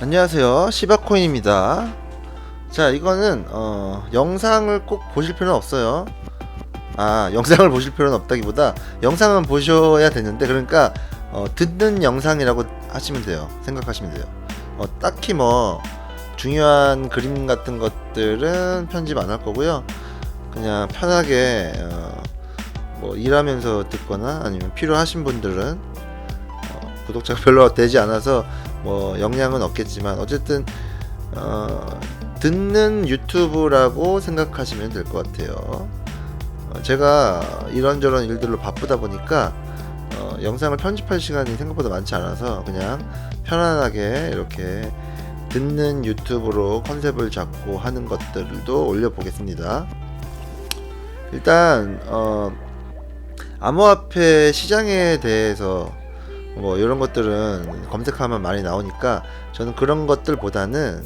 안녕하세요, 시바코인입니다. 자, 이거는 영상을 꼭 보실 필요는 없어요. 영상을 보실 필요는 없다기보다 영상은 보셔야 되는데, 그러니까 듣는 영상이라고 하시면 돼요. 생각하시면 돼요. 딱히 뭐 중요한 그림 같은 것들은 편집 안 할 거고요. 그냥 편하게 뭐 일하면서 듣거나 아니면 필요하신 분들은 구독자가 별로 되지 않아서 뭐 영향은 없겠지만 어쨌든 듣는 유튜브라고 생각하시면 될 것 같아요. 제가 이런저런 일들로 바쁘다 보니까 영상을 편집할 시간이 생각보다 많지 않아서 그냥 편안하게 이렇게 듣는 유튜브로 컨셉을 잡고 하는 것들도 올려보겠습니다. 일단 암호화폐 시장에 대해서 뭐 이런 것들은 검색하면 많이 나오니까 저는 그런 것들보다는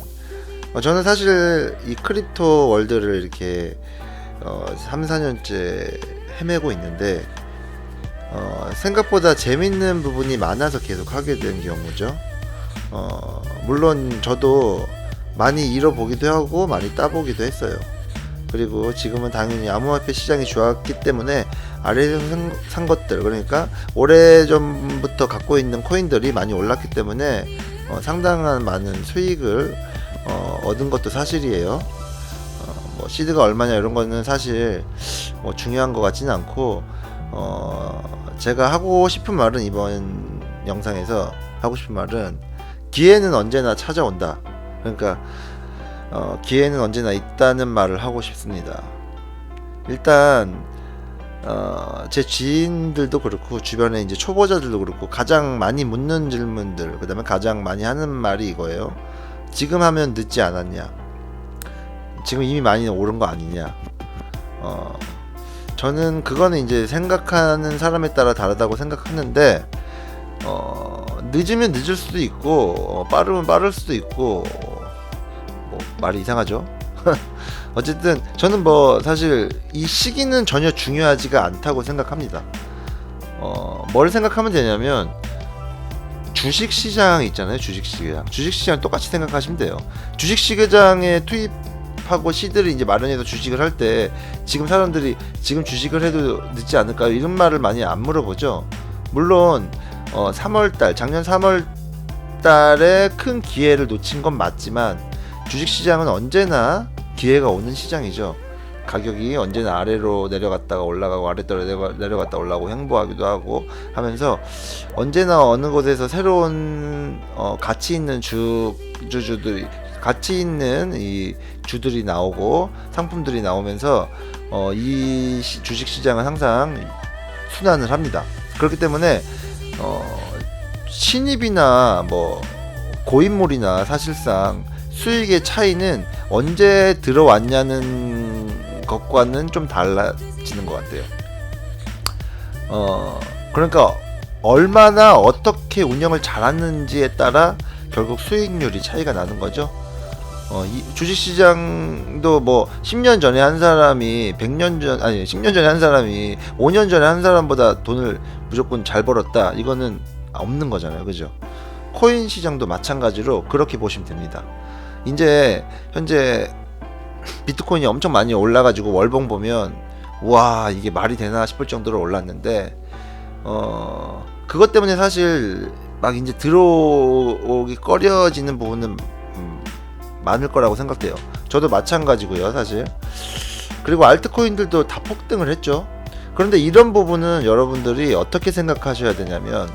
저는 사실 이 크립토 월드를 이렇게 3, 4년째 헤매고 있는데 생각보다 재밌는 부분이 많아서 계속 하게 된 경우죠. 물론 저도 많이 잃어보기도 하고 많이 따보기도 했어요. 그리고 지금은 당연히 암호화폐 시장이 좋았기 때문에 아래에서 산 것들, 그러니까 오래전부터 갖고 있는 코인들이 많이 올랐기 때문에 상당한 많은 수익을 얻은 것도 사실이에요. 뭐 시드가 얼마냐 이런 거는 사실 뭐 중요한 것 같지는 않고 제가 하고 싶은 말은, 이번 영상에서 하고 싶은 말은, 기회는 언제나 찾아온다. 그러니까 기회는 언제나 있다는 말을 하고 싶습니다. 일단 제 지인들도 그렇고 주변에 이제 초보자들도 그렇고 가장 많이 묻는 질문들, 그 다음에 가장 많이 하는 말이 이거예요. 지금 하면 늦지 않았냐? 지금 이미 많이 오른 거 아니냐? 저는 그거는 이제 생각하는 사람에 따라 다르다고 생각하는데, 늦으면 늦을 수도 있고 빠르면 빠를 수도 있고, 뭐 말이 이상하죠. 어쨌든 저는 뭐 사실 이 시기는 전혀 중요하지가 않다고 생각합니다. 뭘 생각하면 되냐면, 주식시장 있잖아요. 주식시장 똑같이 생각하시면 돼요. 주식시장에 투입하고 시드를 이제 마련해서 주식을 할 때 지금 사람들이 지금 주식을 해도 늦지 않을까요? 이런 말을 많이 안 물어보죠. 물론 3월달, 작년 3월달에 큰 기회를 놓친 건 맞지만 주식시장은 언제나 기회가 오는 시장이죠. 가격이 언제나 아래로 내려갔다가 올라가고 아래로 내려갔다 올라가고 횡보하기도 하고 하면서 언제나 어느 곳에서 새로운 가치 있는 주주들이, 가치 있는 이 주들이 나오고 상품들이 나오면서 이 주식시장은 항상 순환을 합니다. 그렇기 때문에 신입이나 뭐 고인물이나 사실상 수익의 차이는 언제 들어왔냐는 것과는 좀 달라지는 것 같아요. 그러니까 얼마나 어떻게 운영을 잘하는지에 따라 결국 수익률이 차이가 나는 거죠. 이 주식시장도 뭐 10년 전에 한 사람이 10년 전에 한 사람이 5년 전에 한 사람보다 돈을 무조건 잘 벌었다, 이거는 없는 거잖아요. 그죠? 코인 시장도 마찬가지로 그렇게 보시면 됩니다. 이제 현재 비트코인이 엄청 많이 올라가지고 월봉 보면 와, 이게 말이 되나 싶을 정도로 올랐는데 그것 때문에 사실 막 이제 들어오기 꺼려지는 부분은 많을 거라고 생각돼요. 저도 마찬가지고요, 사실. 그리고 알트코인들도 다 폭등을 했죠. 그런데 이런 부분은 여러분들이 어떻게 생각하셔야 되냐면,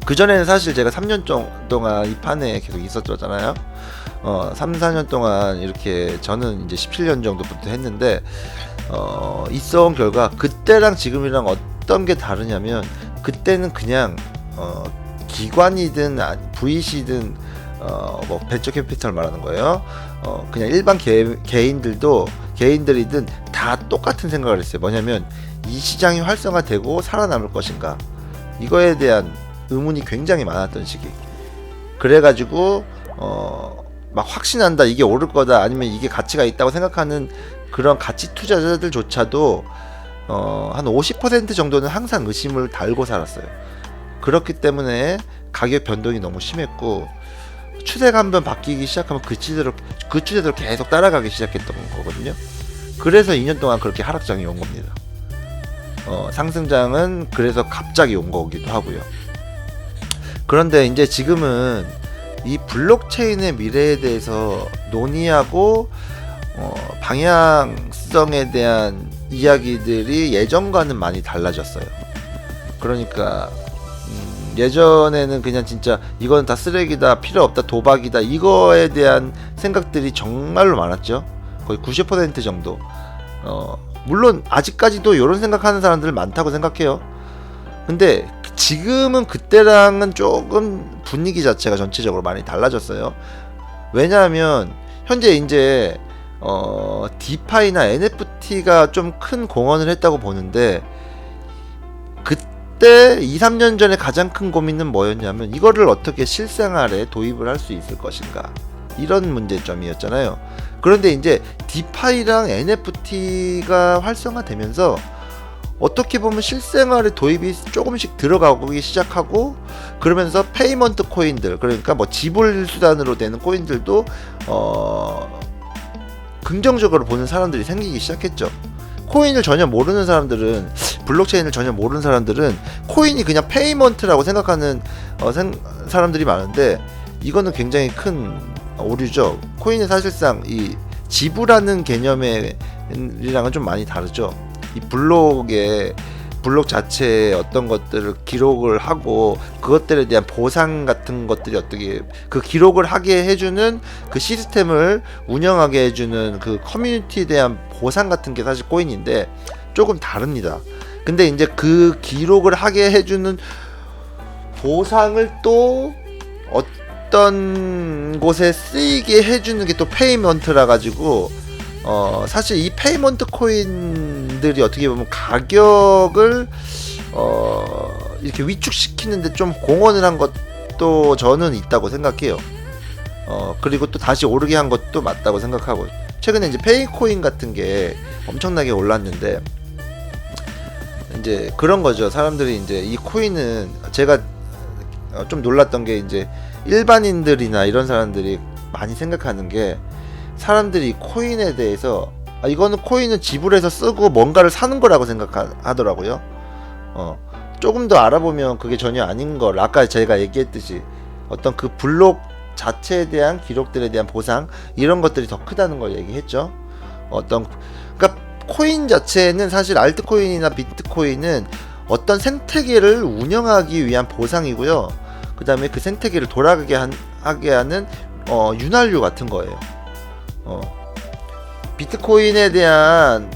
그전에는 사실 제가 3년 동안 이 판에 계속 있었잖아요. 3, 4년 동안 이렇게 저는 이제 17년 정도부터 했는데 있어온 결과, 그때랑 지금이랑 어떤 게 다르냐면, 그때는 그냥 기관이든 VC든 뭐 벤처 캐피탈 말하는 거예요. 그냥 일반 개인들이든 다 똑같은 생각을 했어요. 뭐냐면 이 시장이 활성화되고 살아남을 것인가, 이거에 대한 의문이 굉장히 많았던 시기. 그래가지고 막 확신한다, 이게 오를 거다, 아니면 이게 가치가 있다고 생각하는 그런 가치 투자자들조차도 한 50% 정도는 항상 의심을 달고 살았어요. 그렇기 때문에 가격 변동이 너무 심했고 추세가 한번 바뀌기 시작하면 그 추세대로 계속 따라가기 시작했던 거거든요. 그래서 2년 동안 그렇게 하락장이 온 겁니다. 상승장은 그래서 갑자기 온 거기도 하고요. 그런데 이제 지금은 이 블록체인의 미래에 대해서 논의하고 방향성에 대한 이야기들이 예전과는 많이 달라졌어요. 그러니까 예전에는 그냥 진짜 이건 다 쓰레기다, 필요 없다, 도박이다, 이거에 대한 생각들이 정말로 많았죠. 거의 90% 정도. 물론 아직까지도 이런 생각하는 사람들 많다고 생각해요. 근데 지금은 그때랑은 조금 분위기 자체가 전체적으로 많이 달라졌어요. 왜냐하면 현재 이제 디파이나 NFT가 좀 큰 공헌을 했다고 보는데, 그때 2-3년 전에 가장 큰 고민은 뭐였냐면 이거를 어떻게 실생활에 도입을 할 수 있을 것인가, 이런 문제점이었잖아요. 그런데 이제 디파이랑 NFT가 활성화되면서 어떻게 보면 실생활에 도입이 조금씩 들어가기 시작하고, 그러면서 페이먼트 코인들, 그러니까 뭐 지불 수단으로 되는 코인들도 긍정적으로 보는 사람들이 생기기 시작했죠. 코인을 전혀 모르는 사람들은, 블록체인을 전혀 모르는 사람들은 코인이 그냥 페이먼트라고 생각하는 사람들이 많은데, 이거는 굉장히 큰 오류죠. 코인은 사실상 이 지불하는 개념이랑은 좀 많이 다르죠. 이 블록 자체에 어떤 것들을 기록을 하고 그것들에 대한 보상 같은 것들이 어떻게 그 기록을 하게 해주는 그 시스템을 운영하게 해주는 그 커뮤니티에 대한 보상 같은 게 사실 코인인데 조금 다릅니다. 근데 이제 그 기록을 하게 해주는 보상을 또 어떤 곳에 쓰이게 해주는 게 또 페이먼트라 가지고 사실 이 페이먼트 코인들이 어떻게 보면 가격을 이렇게 위축시키는데 좀 공헌을 한 것도 저는 있다고 생각해요. 그리고 또 다시 오르게 한 것도 맞다고 생각하고, 최근에 이제 페이코인 같은 게 엄청나게 올랐는데, 이제 그런 거죠. 사람들이 이제 이 코인은, 제가 좀 놀랐던 게 이제 일반인들이나 이런 사람들이 많이 생각하는 게, 사람들이 코인에 대해서 이거는 코인은 지불해서 쓰고 뭔가를 사는 거라고 생각하더라고요. 조금 더 알아보면 그게 전혀 아닌 걸, 아까 제가 얘기했듯이 어떤 그 블록 자체에 대한 기록들에 대한 보상, 이런 것들이 더 크다는 걸 얘기했죠. 그러니까 코인 자체는 사실 알트코인이나 비트코인은 어떤 생태계를 운영하기 위한 보상이고요. 그 다음에 그 생태계를 돌아가게 하게 하는 윤활유 같은 거예요. 비트코인에 대한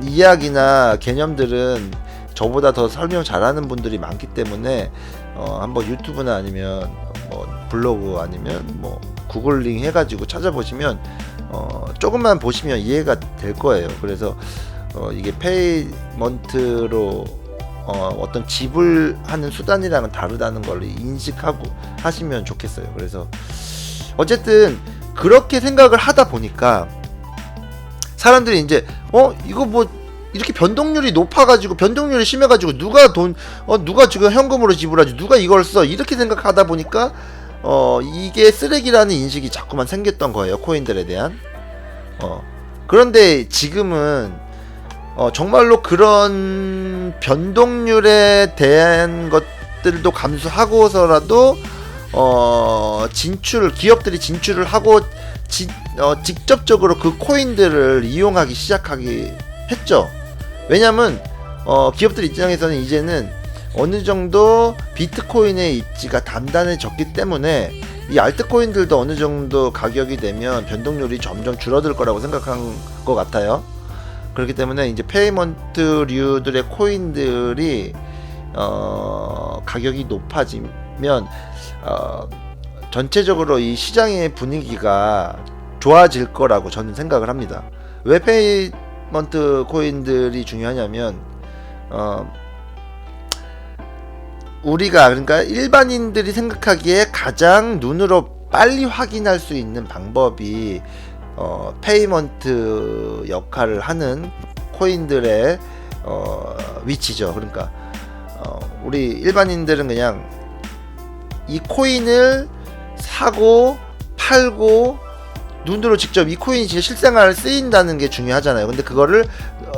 이야기나 개념들은 저보다 더 설명 잘하는 분들이 많기 때문에 한번 유튜브나 아니면 뭐 블로그 아니면 뭐 구글링 해가지고 찾아보시면 조금만 보시면 이해가 될 거예요. 그래서 이게 페이먼트로 어떤 지불하는 수단이랑은 다르다는 걸 인식하고 하시면 좋겠어요. 그래서 어쨌든 그렇게 생각을 하다 보니까 사람들이 이제 이거 뭐 이렇게 변동률이 높아가지고, 변동률이 심해가지고 누가 지금 현금으로 지불하지, 누가 이걸 써, 이렇게 생각하다 보니까 이게 쓰레기라는 인식이 자꾸만 생겼던 거예요, 코인들에 대한. 그런데 지금은 정말로 그런 변동률에 대한 것들도 감수하고서라도 기업들이 진출을 하고 직접적으로 그 코인들을 이용하기 시작하기 했죠. 왜냐면 기업들 입장에서는 이제는 어느 정도 비트코인의 입지가 단단해졌기 때문에 이 알트코인들도 어느 정도 가격이 되면 변동률이 점점 줄어들 거라고 생각한 것 같아요. 그렇기 때문에 이제 페이먼트류들의 코인들이 가격이 높아지면 전체적으로 이 시장의 분위기가 좋아질 거라고 저는 생각을 합니다. 왜 페이먼트 코인들이 중요하냐면 우리가, 그러니까 일반인들이 생각하기에 가장 눈으로 빨리 확인할 수 있는 방법이 페이먼트 역할을 하는 코인들의 위치죠. 그러니까 우리 일반인들은 그냥 이 코인을 사고 팔고 눈으로 직접 이 코인이 진짜 실생활에 쓰인다는 게 중요하잖아요. 근데 그거를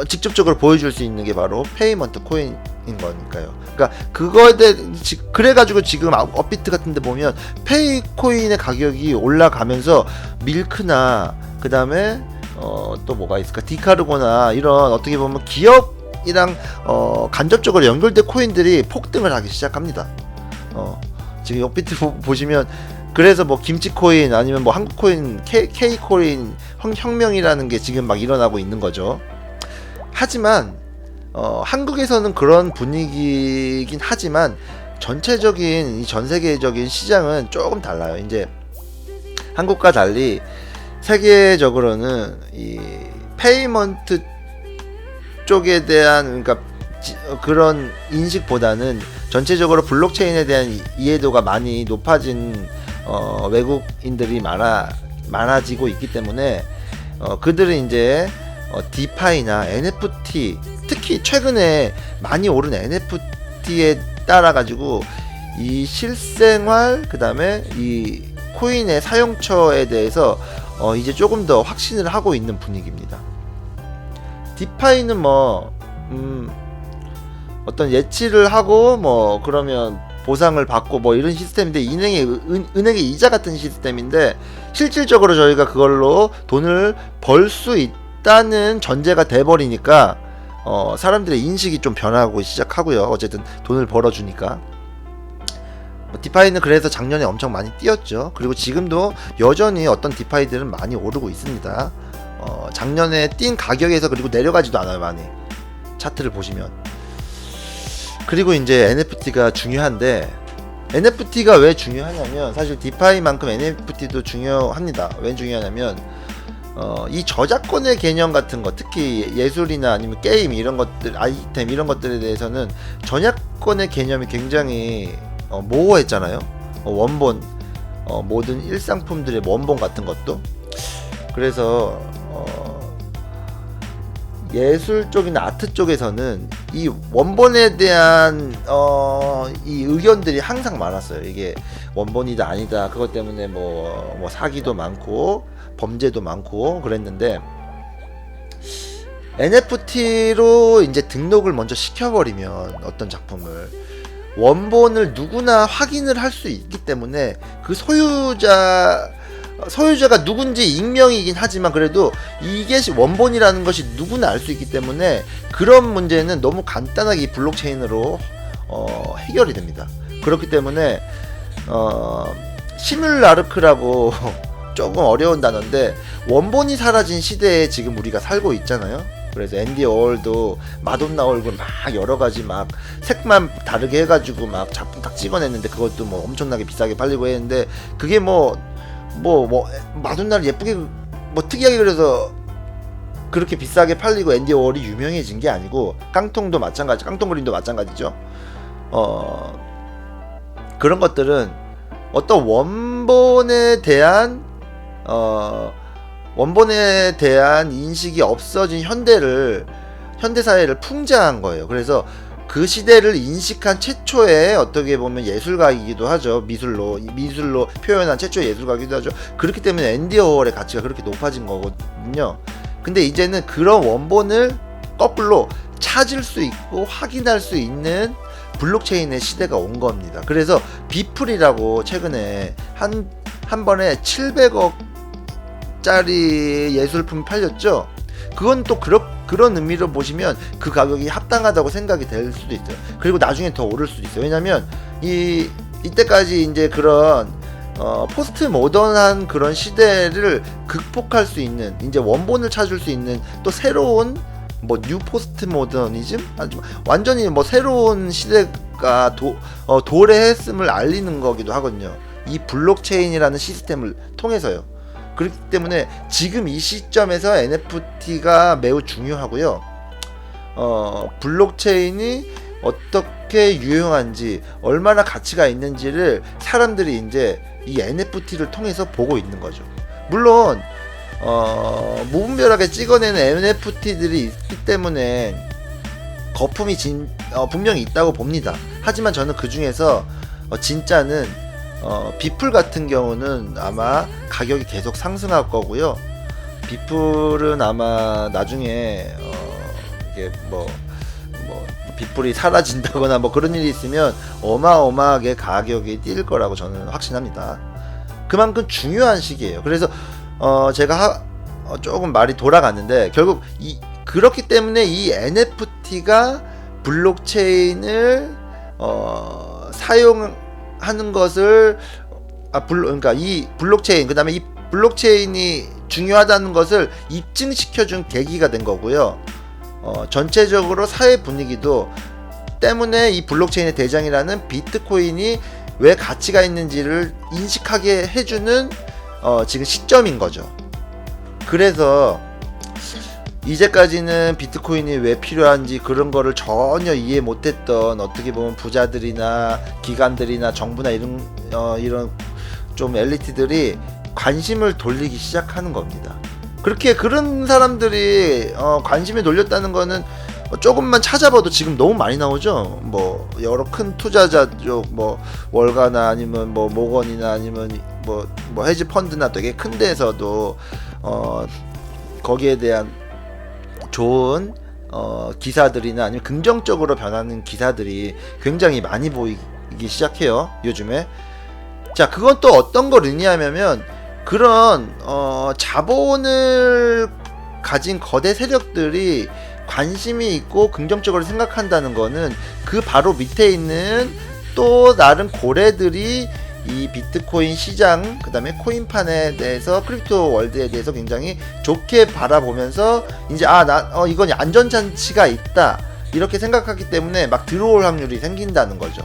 직접적으로 보여줄 수 있는 게 바로 페이먼트 코인인 거니까요. 그러니까 그거에 대해 그래가지고 지금 업비트 같은데 보면 페이 코인의 가격이 올라가면서 밀크나 그 다음에 또 뭐가 있을까, 디카르고나 이런 어떻게 보면 기업이랑 간접적으로 연결된 코인들이 폭등을 하기 시작합니다. 지금 업비트 보시면 그래서 뭐 김치코인 아니면 뭐 한국코인 K코인 혁명이라는 게 지금 막 일어나고 있는 거죠. 하지만 한국에서는 그런 분위기긴 하지만 전체적인 이 전 세계적인 시장은 조금 달라요. 이제 한국과 달리 세계적으로는 이 페이먼트 쪽에 대한 그러니까 그런 인식보다는 전체적으로 블록체인에 대한 이해도가 많이 높아진 외국인들이 많아지고 있기 때문에 그들은 이제 디파이나 NFT, 특히 최근에 많이 오른 NFT에 따라 가지고 이 실생활 그 다음에 이 코인의 사용처에 대해서 이제 조금 더 확신을 하고 있는 분위기입니다. 디파이는 뭐 어떤 예치를 하고 뭐 그러면 보상을 받고 뭐 이런 시스템인데 은행의 이자 같은 시스템인데 실질적으로 저희가 그걸로 돈을 벌 수 있다는 전제가 돼버리니까 사람들의 인식이 좀 변하고 시작하고요. 어쨌든 돈을 벌어주니까. 디파이는 그래서 작년에 엄청 많이 뛰었죠. 그리고 지금도 여전히 어떤 디파이들은 많이 오르고 있습니다. 작년에 뛴 가격에서 그리고 내려가지도 않아요. 많이 차트를 보시면. 그리고 이제 NFT가 중요한데, NFT가 왜 중요하냐면 사실 디파이만큼 NFT도 중요합니다. 왜 중요하냐면 이 저작권의 개념 같은 거, 특히 예술이나 아니면 게임 이런 것들, 아이템 이런 것들에 대해서는 저작권의 개념이 굉장히 모호했잖아요. 원본, 모든 일상품들의 원본 같은 것도. 그래서 예술 쪽이나 아트 쪽에서는 이 원본에 대한 이 의견들이 항상 많았어요. 이게 원본이다 아니다, 그것 때문에 뭐 사기도 많고 범죄도 많고 그랬는데, NFT로 이제 등록을 먼저 시켜버리면 어떤 작품을 원본을 누구나 확인을 할 수 있기 때문에 그 소유자가 누군지 익명이긴 하지만 그래도 이게 원본이라는 것이 누구나 알 수 있기 때문에 그런 문제는 너무 간단하게 이 블록체인으로 해결이 됩니다. 그렇기 때문에 시뮬라르크라고 조금 어려운 단어인데, 원본이 사라진 시대에 지금 우리가 살고 있잖아요. 그래서 앤디 워홀도 마돈나 얼굴 막 여러가지 막 색만 다르게 해가지고 막 작품 딱 찍어냈는데 그것도 뭐 엄청나게 비싸게 팔리고 했는데, 그게 뭐 마돈나를 예쁘게 뭐 특이하게 그려서 그렇게 비싸게 팔리고 앤디 워홀이 유명해진 게 아니고, 깡통도 마찬가지, 깡통 그림도 마찬가지죠. 그런 것들은 어떤 원본에 대한 인식이 없어진 현대 사회를 풍자한 거예요. 그래서 그 시대를 인식한 최초의 어떻게 보면 예술가이기도 하죠. 미술로 표현한 최초의 예술가이기도 하죠. 그렇기 때문에 앤디 워홀의 가치가 그렇게 높아진 거거든요. 근데 이제는 그런 원본을 거꾸로 찾을 수 있고 확인할 수 있는 블록체인의 시대가 온 겁니다. 그래서 비플이라고 최근에 한 번에 700억 짜리 예술품 팔렸죠. 그건 또 그런 의미로 보시면 그 가격이 합당하다고 생각이 될 수도 있어요. 그리고 나중에 더 오를 수도 있어요. 왜냐면 이때까지 이제 그런 포스트 모던한 그런 시대를 극복할 수 있는, 이제 원본을 찾을 수 있는 또 새로운 뭐 뉴 포스트 모더니즘, 완전히 뭐 새로운 시대가 도래했음을 알리는 거기도 하거든요. 이 블록체인이라는 시스템을 통해서요. 그렇기 때문에 지금 이 시점에서 NFT가 매우 중요하고요. 블록체인이 어떻게 유용한지, 얼마나 가치가 있는지를 사람들이 이제 이 NFT를 통해서 보고 있는 거죠. 물론 무분별하게 찍어내는 NFT들이 있기 때문에 거품이 분명히 있다고 봅니다. 하지만 저는 그 중에서 진짜는 비플 같은 경우는 아마 가격이 계속 상승할 거고요. 비플은 아마 나중에 이게 뭐 비플이 사라진다거나 뭐 그런 일이 있으면 어마어마하게 가격이 뛸 거라고 저는 확신합니다. 그만큼 중요한 시기예요. 그래서 제가 조금 말이 돌아갔는데 결국 그렇기 때문에 이 NFT가 블록체인을 사용하는 것을 그러니까 이 블록체인 그다음에 이 블록체인이 중요하다는 것을 입증시켜준 계기가 된 거고요. 전체적으로 사회 분위기도 때문에 이 블록체인의 대장이라는 비트코인이 왜 가치가 있는지를 인식하게 해주는 지금 시점인 거죠. 그래서 이제까지는 비트코인이 왜 필요한지 그런 거를 전혀 이해 못했던 어떻게 보면 부자들이나 기관들이나 정부나 이런 좀 엘리트들이 관심을 돌리기 시작하는 겁니다. 그렇게 그런 사람들이 관심이 돌렸다는 거는 조금만 찾아봐도 지금 너무 많이 나오죠. 뭐 여러 큰 투자자 쪽 뭐 월가나 아니면 뭐 모건이나 아니면 뭐 헤지 펀드나 되게 큰 데에서도 거기에 대한 좋은 기사들이나 아니면 긍정적으로 변하는 기사들이 굉장히 많이 보이기 시작해요, 요즘에. 자, 그건 또 어떤 걸 의미하냐면 그런 자본을 가진 거대 세력들이 관심이 있고 긍정적으로 생각한다는 거는 그 바로 밑에 있는 또 다른 고래들이 이 비트코인 시장 그 다음에 코인판에 대해서 크립토 월드에 대해서 굉장히 좋게 바라보면서 이제 이건 안전장치가 있다 이렇게 생각하기 때문에 막 들어올 확률이 생긴다는 거죠.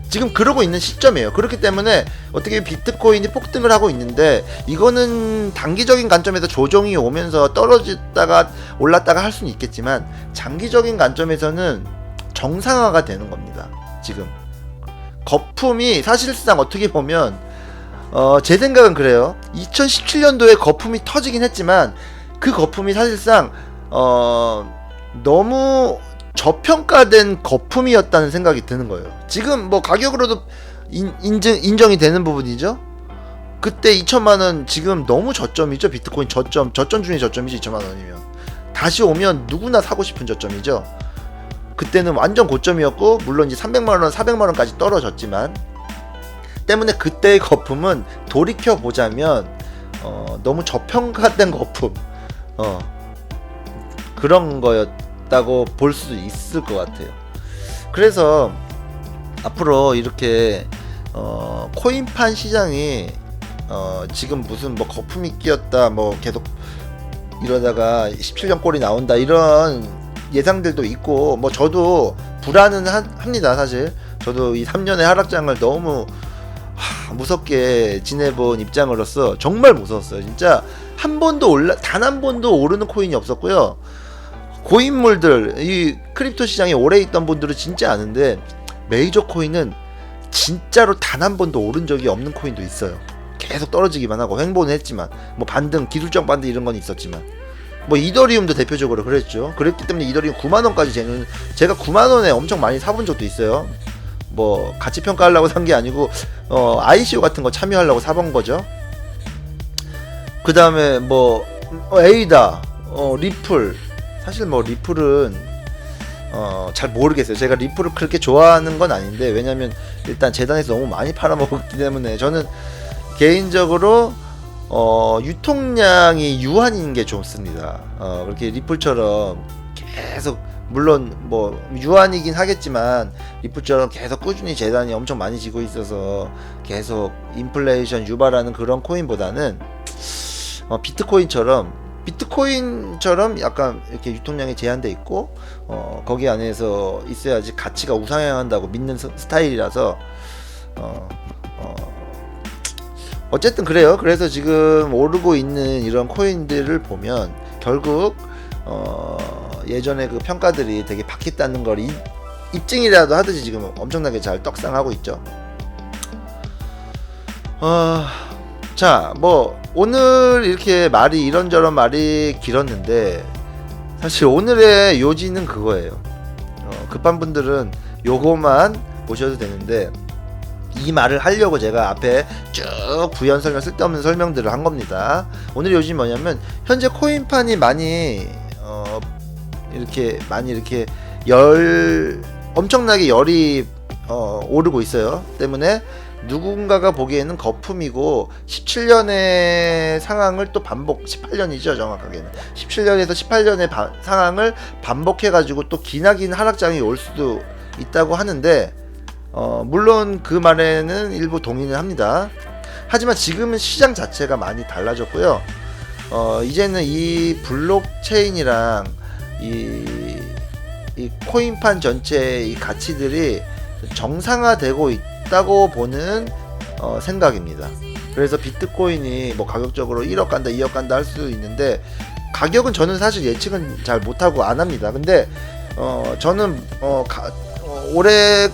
지금 그러고 있는 시점이에요. 그렇기 때문에 어떻게 비트코인이 폭등을 하고 있는데 이거는 단기적인 관점에서 조정이 오면서 떨어졌다가 올랐다가 할 수는 있겠지만 장기적인 관점에서는 정상화가 되는 겁니다. 지금 거품이 사실상 어떻게 보면 제 생각은 그래요. 2017년도에 거품이 터지긴 했지만 그 거품이 사실상 너무 저평가된 거품이었다는 생각이 드는 거예요. 지금 뭐 가격으로도 인정이 되는 부분이죠. 그때 2천만원 지금 너무 저점이죠. 비트코인 저점 중에 저점이죠. 2천만원이면 다시 오면 누구나 사고 싶은 저점이죠. 그때는 완전 고점이었고 물론 이제 300만원 400만원까지 떨어졌지만 때문에 그때의 거품은 돌이켜보자면 너무 저평가된 거품 그런 거였다고 볼 수 있을 것 같아요. 그래서 앞으로 이렇게 코인판 시장이 지금 무슨 뭐 거품이 끼었다 뭐 계속 이러다가 17년 꼴이 나온다 이런 예상들도 있고 뭐 저도 불안은 합니다. 사실 저도 이 3년의 하락장을 너무 무섭게 지내본 입장으로서 정말 무서웠어요. 진짜 단 한 번도 오르는 코인이 없었고요. 고인물들 이 크립토 시장에 오래 있던 분들은 진짜 아는데 메이저 코인은 진짜로 단 한 번도 오른 적이 없는 코인도 있어요. 계속 떨어지기만 하고 횡보는 했지만 뭐 반등 기술적 반등 이런 건 있었지만 뭐 이더리움도 대표적으로 그랬죠. 그랬기 때문에 이더리움 9만원까지 제가 9만원에 엄청 많이 사본 적도 있어요. 뭐 가치 평가하려고 산 게 아니고 ICO 같은 거 참여하려고 사본 거죠. 그 다음에 뭐 에이다 리플 사실 뭐 리플은 잘 모르겠어요. 제가 리플을 그렇게 좋아하는 건 아닌데 왜냐면 일단 재단에서 너무 많이 팔아먹었기 때문에 저는 개인적으로 유통량이 유한인 게 좋습니다. 그렇게 리플처럼 계속 물론 뭐 유한이긴 하겠지만 리플처럼 계속 꾸준히 재단이 엄청 많이 지고 있어서 계속 인플레이션 유발하는 그런 코인보다는 비트코인처럼 약간 이렇게 유통량이 제한돼 있고 거기 안에서 있어야지 가치가 우상향한다고 믿는 스타일이라서 어쨌든 그래요. 그래서 지금 오르고 있는 이런 코인들을 보면 결국 예전에 그 평가들이 되게 바뀌었다는 걸 입증이라도 하듯이 지금 엄청나게 잘 떡상하고 있죠. 자, 뭐 오늘 이렇게 말이 이런저런 말이 길었는데 사실 오늘의 요지는 그거예요. 급한 분들은 요거만 보셔도 되는데 이 말을 하려고 제가 앞에 쭉 부연 설명, 쓸데없는 설명들을 한 겁니다. 오늘 요즘 뭐냐면 현재 코인판이 많이 이렇게 엄청나게 열이 오르고 있어요. 때문에 누군가가 보기에는 거품이고 17년의 상황을 또 18년이죠 정확하게는 17년에서 18년의 상황을 반복해가지고 또 기나긴 하락장이 올 수도 있다고 하는데 물론 그 말에는 일부 동의는 합니다. 하지만 지금은 시장 자체가 많이 달라졌고요. 이제는 이 블록체인이랑 이 코인판 전체의 이 가치들이 정상화되고 있다고 보는 생각입니다. 그래서 비트코인이 뭐 가격적으로 1억 간다 2억 간다 할 수 있는데 가격은 저는 사실 예측은 잘 못하고 안 합니다. 근데 저는 올해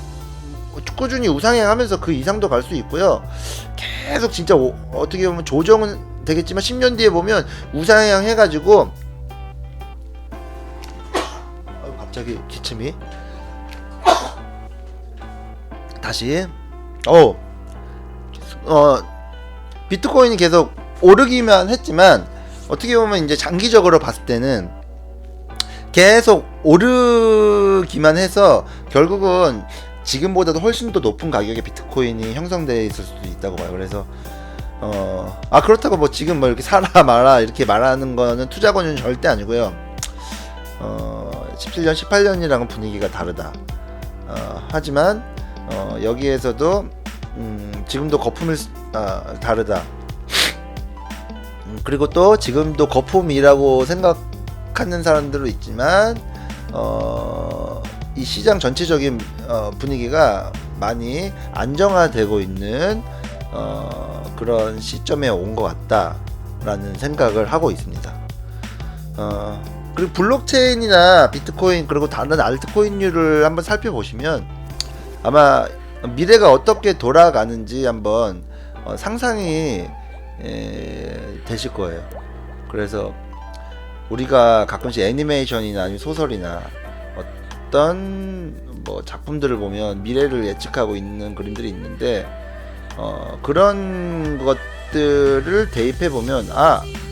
꾸준히 우상향하면서 그 이상도 갈 수 있고요. 계속 진짜 어떻게 보면 조정은 되겠지만 10년 뒤에 보면 우상향 해가지고 갑자기 기침이 다시 비트코인이 계속 오르기만 했지만 어떻게 보면 이제 장기적으로 봤을 때는 계속 오르기만 해서 결국은 지금보다도 훨씬 더 높은 가격의 비트코인이 형성되어 있을 수도 있다고 봐요. 그래서 그렇다고 뭐 지금 뭐 이렇게 사라 마라 이렇게 말하는 거는 투자 권유는 절대 아니고요. 17년 18년이랑은 분위기가 다르다. 하지만 여기에서도 지금도 거품을 다르다. 그리고 또 지금도 거품이라고 생각하는 사람들도 있지만 이 시장 전체적인 분위기가 많이 안정화되고 있는 그런 시점에 온 것 같다라는 생각을 하고 있습니다. 그리고 블록체인이나 비트코인 그리고 다른 알트코인류를 한번 살펴보시면 아마 미래가 어떻게 돌아가는지 한번 상상이 되실 거예요. 그래서 우리가 가끔씩 애니메이션이나 아니면 소설이나 어떤 뭐 작품들을 보면 미래를 예측하고 있는 그림들이 있는데 그런 것들을 대입해 보면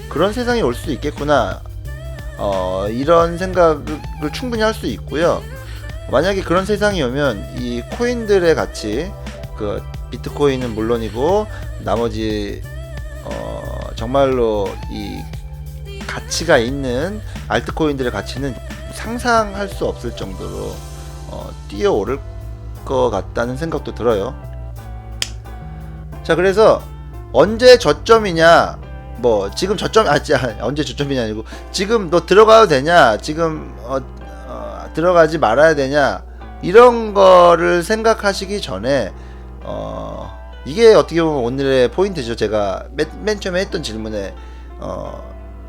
그런 세상이 올 수도 있겠구나 이런 생각을 충분히 할 수 있고요. 만약에 그런 세상이 오면 이 코인들의 가치, 그 비트코인은 물론이고 나머지 정말로 이 가치가 있는 알트코인들의 가치는 상상할 수 없을 정도로 뛰어오를 것 같다는 생각도 들어요. 자, 그래서 언제 저점이냐, 뭐 지금 저점 언제 저점이냐 아니고 지금 너 들어가도 되냐, 지금 들어가지 말아야 되냐, 이런 거를 생각하시기 전에 이게 어떻게 보면 오늘의 포인트죠. 제가 맨 처음에 했던 질문에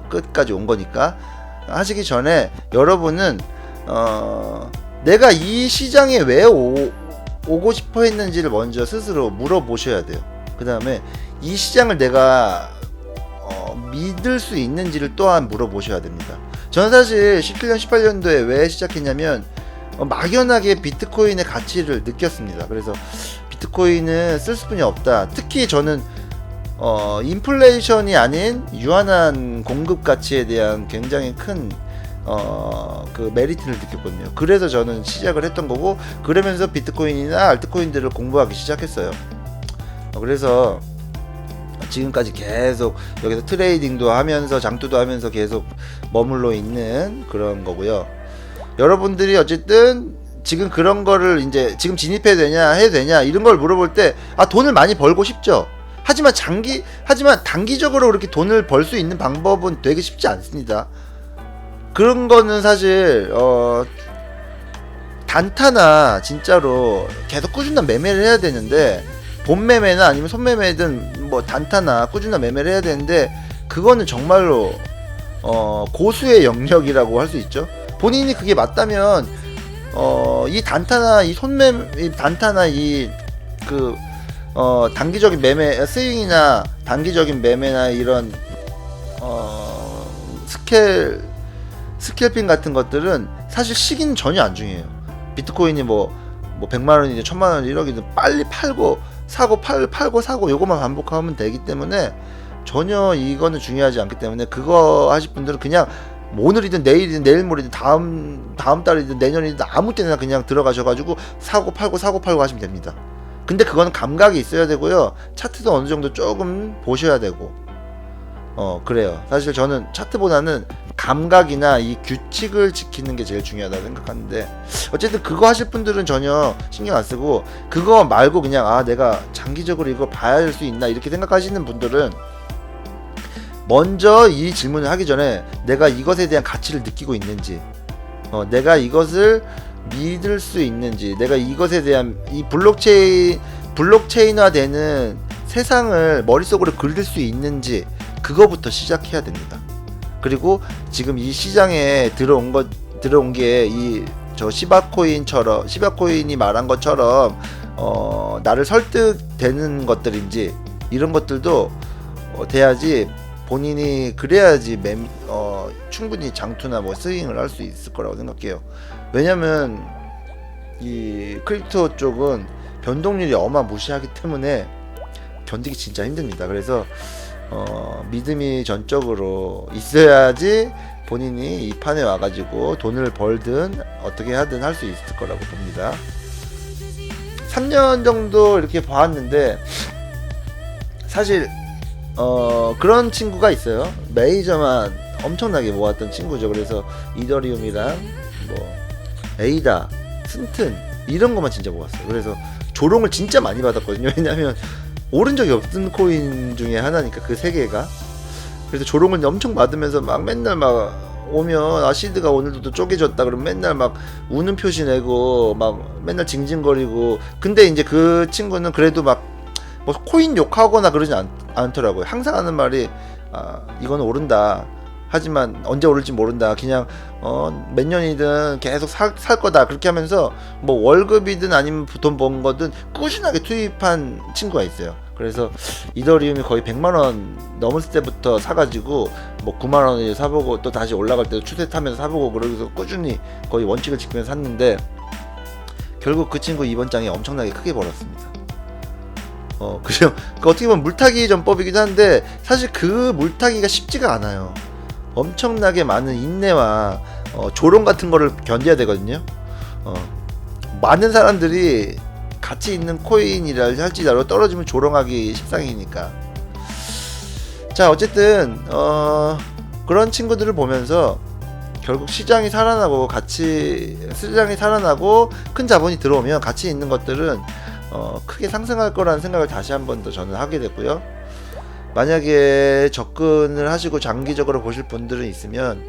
끝까지 온 거니까 하시기 전에 여러분은 내가 이 시장에 왜 오고 싶어 했는지를 먼저 스스로 물어보셔야 돼요. 그 다음에 이 시장을 내가 믿을 수 있는지를 또한 물어보셔야 됩니다. 저는 사실 17년 18년도에 왜 시작했냐면 막연하게 비트코인의 가치를 느꼈습니다. 그래서 비트코인은 쓸 수뿐이 없다. 특히 저는 인플레이션이 아닌 유한한 공급 가치에 대한 굉장히 큰 그 메리트를 느꼈거든요. 그래서 저는 시작을 했던 거고, 그러면서 비트코인이나 알트코인들을 공부하기 시작했어요. 그래서 지금까지 계속 여기서 트레이딩도 하면서 장투도 하면서 계속 머물러 있는 그런 거고요. 여러분들이 어쨌든 지금 그런 거를 이제 지금 진입해도 되냐 해도 되냐 이런 걸 물어볼 때 돈을 많이 벌고 싶죠. 하지만 단기적으로 그렇게 돈을 벌 수 있는 방법은 되게 쉽지 않습니다. 그런 거는 사실 단타나 진짜로 계속 꾸준한 매매를 해야 되는데, 본매매나 아니면 손매매든 뭐 단타나 꾸준한 매매를 해야 되는데, 그거는 정말로 고수의 영역이라고 할 수 있죠. 본인이 그게 맞다면 이 단타나 이 단타나 단기적인 매매 스윙이나 단기적인 매매나 이런 스캘핑 같은 것들은 사실 시기는 전혀 안 중요해요. 비트코인이 뭐 100만원이든 1000만원이든 1억이든 빨리 팔고 사고 팔고 사고 요것만 반복하면 되기 때문에 전혀 이거는 중요하지 않기 때문에 그거 하실 분들은 그냥 뭐 오늘이든 내일이든 내일 모레든 다음 달이든 내년이든 아무 때나 그냥 들어가셔가지고 사고 팔고 하시면 됩니다. 근데 그거는 감각이 있어야 되고요. 차트도 어느 정도 조금 보셔야 되고 그래요. 사실 저는 차트보다는 감각이나 이 규칙을 지키는 게 제일 중요하다고 생각하는데 어쨌든 그거 하실 분들은 전혀 신경 안 쓰고 그거 말고 그냥 내가 장기적으로 이거 봐야 할 수 있나 이렇게 생각하시는 분들은 먼저 이 질문을 하기 전에 내가 이것에 대한 가치를 느끼고 있는지 내가 이것을 믿을 수 있는지 내가 이것에 대한 이 블록체인화 되는 세상을 머릿속으로 그릴 수 있는지 그거부터 시작해야 됩니다. 그리고 지금 이 시장에 들어온 게 이 저 시바코인이 말한 것처럼 나를 설득되는 것들인지 이런 것들도 돼야지 본인이 그래야지 충분히 장투나 뭐 스윙을 할 수 있을 거라고 생각해요. 왜냐면 이 크립토 쪽은 변동률이 어마무시하기 때문에 견디기 진짜 힘듭니다. 그래서 믿음이 전적으로 있어야지 본인이 이 판에 와가지고 돈을 벌든 어떻게 하든 할 수 있을 거라고 봅니다. 3년 정도 이렇게 봐왔는데 사실 그런 친구가 있어요. 메이저만 엄청나게 모았던 친구죠. 그래서 이더리움이랑 뭐 에이다, 스튼 이런 것만 진짜 모았어요. 그래서 조롱을 진짜 많이 받았거든요. 왜냐면 오른 적이 없는 코인 중에 하나니까 그 세 개가. 그래서 조롱을 엄청 받으면서 막 맨날 막 오면 시드가 오늘도 또 쪼개졌다 그러면 맨날 막 우는 표시 내고 막 맨날 징징거리고. 근데 이제 그 친구는 그래도 막 뭐 코인 욕하거나 그러지 않더라고요. 항상 하는 말이 이거는 오른다. 하지만 언제 오를지 모른다. 그냥 몇 년이든 계속 살 거다. 그렇게 하면서 뭐 월급이든 아니면 돈 번 거든 꾸준하게 투입한 친구가 있어요. 그래서 이더리움이 거의 100만원 넘었을 때부터 사가지고 뭐 9만원에 사보고 또 다시 올라갈 때도 추세 타면서 사보고 그러면서 꾸준히 거의 원칙을 지키면서 샀는데 결국 그 친구 이번 장에 엄청나게 크게 벌었습니다. 그죠? 어떻게 보면 물타기 전법이기도 한데 사실 그 물타기가 쉽지가 않아요. 엄청나게 많은 인내와 조롱 같은 거를 견뎌야 되거든요. 많은 사람들이 가치 있는 코인이라 할지라도 떨어지면 조롱하기 십상이니까. 자, 어쨌든 그런 친구들을 보면서 결국 시장이 살아나고 큰 자본이 들어오면 가치 있는 것들은 크게 상승할 거라는 생각을 다시 한 번 더 저는 하게 됐고요. 만약에 접근을 하시고 장기적으로 보실 분들은 있으면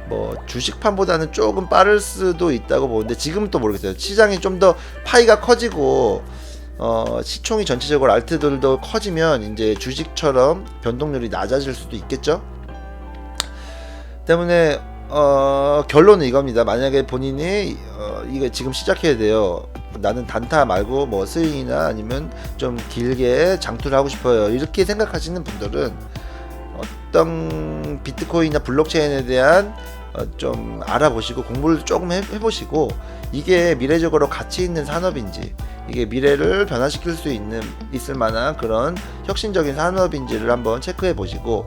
뭐 주식판보다는 조금 빠를 수도 있다고 보는데 지금은 또 모르겠어요. 시장이 좀 더 파이가 커지고 시총이 전체적으로 알트들도 커지면 이제 주식처럼 변동률이 낮아질 수도 있겠죠. 때문에 결론은 이겁니다. 만약에 본인이 이게 지금 시작해야 돼요. 나는 단타 말고 뭐 스윙이나 아니면 좀 길게 장투를 하고 싶어요. 이렇게 생각하시는 분들은 어떤 비트코인이나 블록체인에 대한 좀 알아보시고 공부를 조금 해보시고 이게 미래적으로 가치 있는 산업인지 이게 미래를 변화시킬 수 있을 만한 그런 혁신적인 산업인지를 한번 체크해 보시고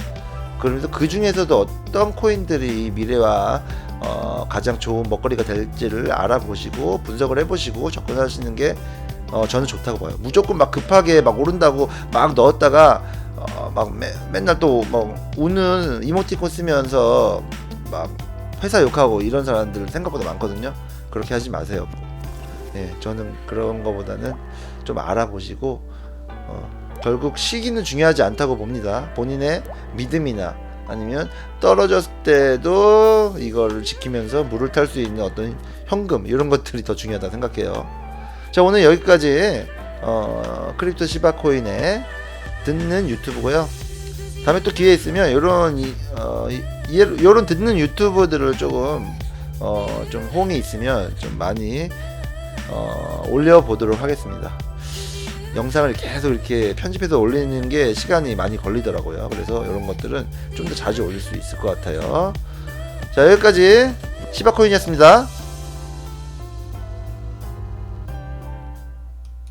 그러면서 그 중에서도 어떤 코인들이 미래와 가장 좋은 먹거리가 될지를 알아보시고 분석을 해보시고 접근하시는 게 저는 좋다고 봐요. 무조건 막 급하게 막 오른다고 막 넣었다가 막 맨날 또 막 우는 이모티콘 쓰면서 막 회사 욕하고 이런 사람들 생각보다 많거든요. 그렇게 하지 마세요. 네, 저는 그런 거보다는 좀 알아보시고 결국 시기는 중요하지 않다고 봅니다. 본인의 믿음이나 아니면 떨어졌을 때도 이거를 지키면서 물을 탈 수 있는 어떤 현금 이런 것들이 더 중요하다 생각해요. 자, 오늘 여기까지 크립토 시바코인에 듣는 유튜브고요. 다음에 또 기회 있으면 요런 듣는 유튜브들을 조금 좀 호응이 있으면 좀 많이 올려보도록 하겠습니다. 영상을 계속 이렇게 편집해서 올리는 게 시간이 많이 걸리더라고요. 그래서 이런 것들은 좀 더 자주 올릴 수 있을 것 같아요. 자, 여기까지 시바코인이었습니다.